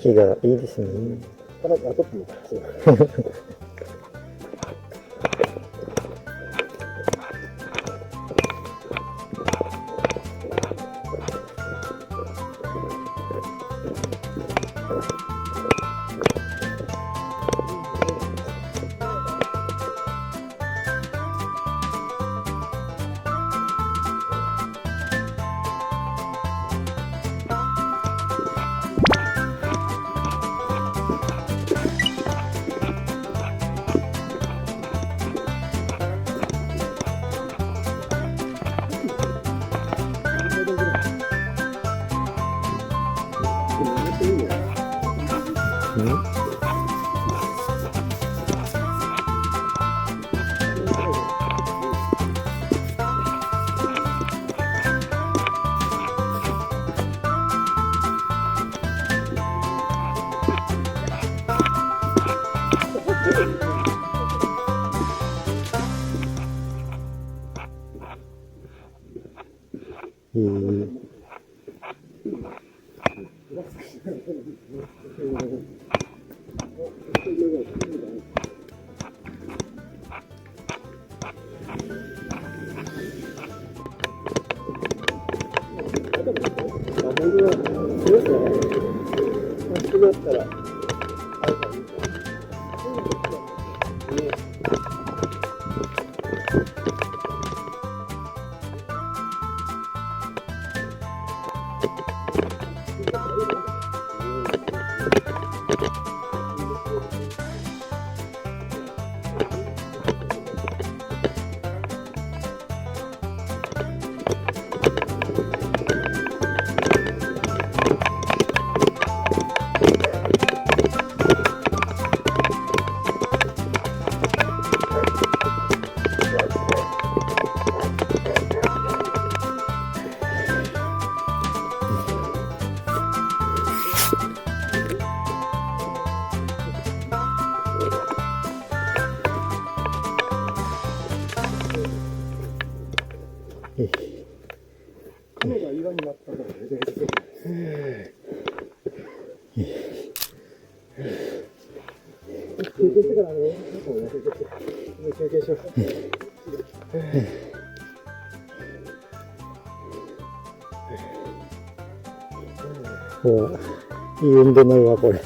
気がいいですね。撮ってみた。雲が岩になったからね。休憩してからね。休憩しよう。いい運動になるわこれ。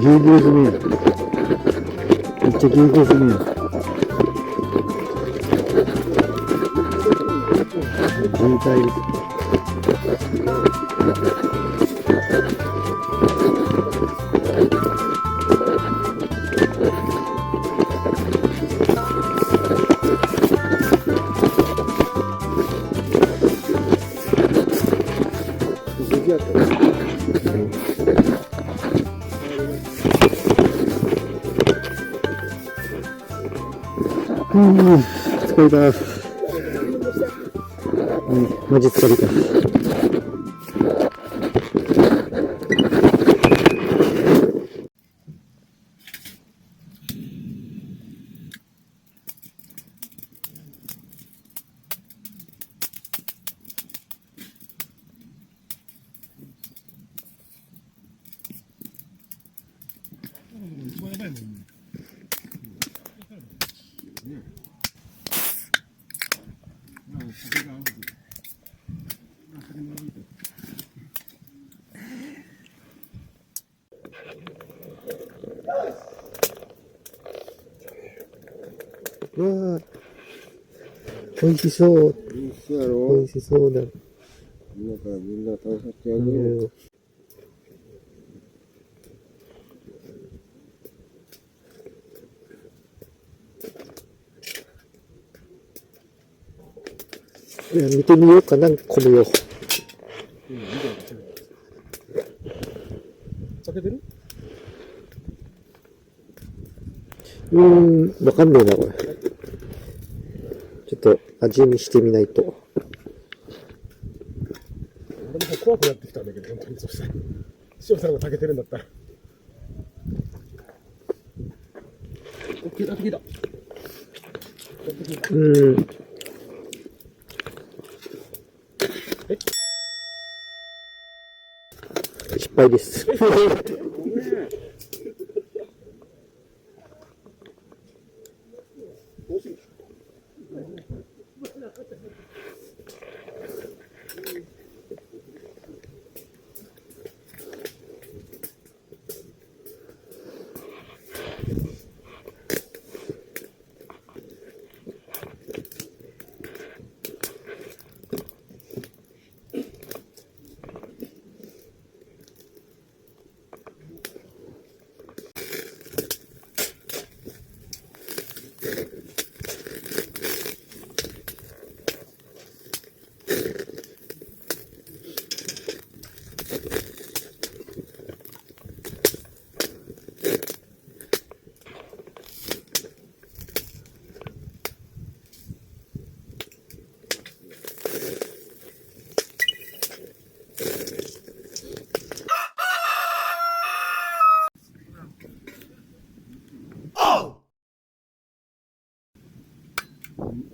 ぎゅうぎゅう済みや。めっちゃぎゅうぎゅう済みや。渋滞です。疲れた。マジ疲れた。一番やばいもんね。わあ、美味しそう。美味しそうやろ。美味しそうだ。今からみんな食べさせてやるよ。いや、見てみようかな、米を。開けてる？わかんねえな、これ。ちょっと味見してみないと。俺も怖くなってきたんだけど、本当にそうしたら。塩さんが炊けてるんだったら。オッケー、炊けた。失敗です。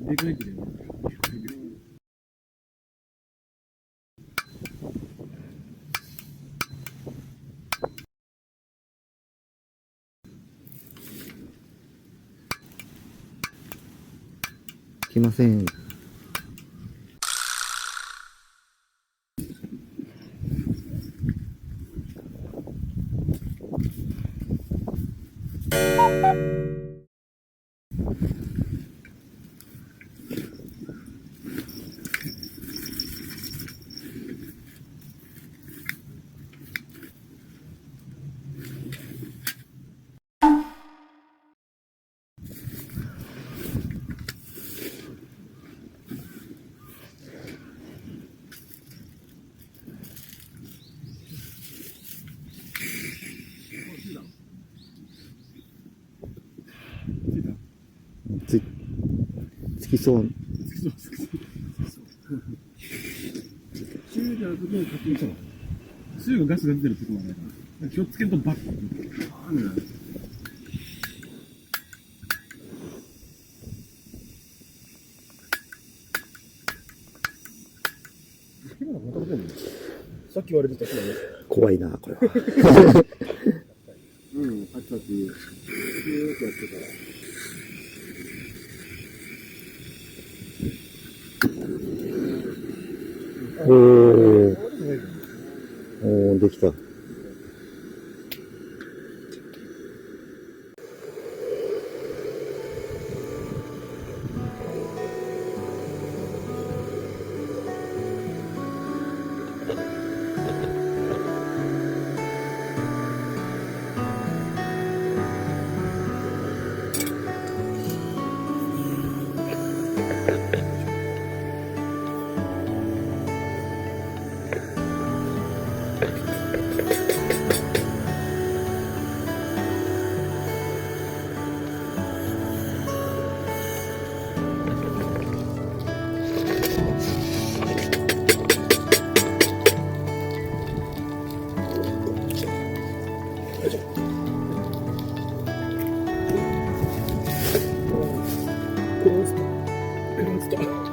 でかいけどね。来ません。つきそう。シューであるときに勝手にそう。シューがガスが出てるところまで気をつけるとバッと。さっき言われてた人だね。怖いな、これは。パチパチ。キューってやってたら。おー、できた。クロンスト。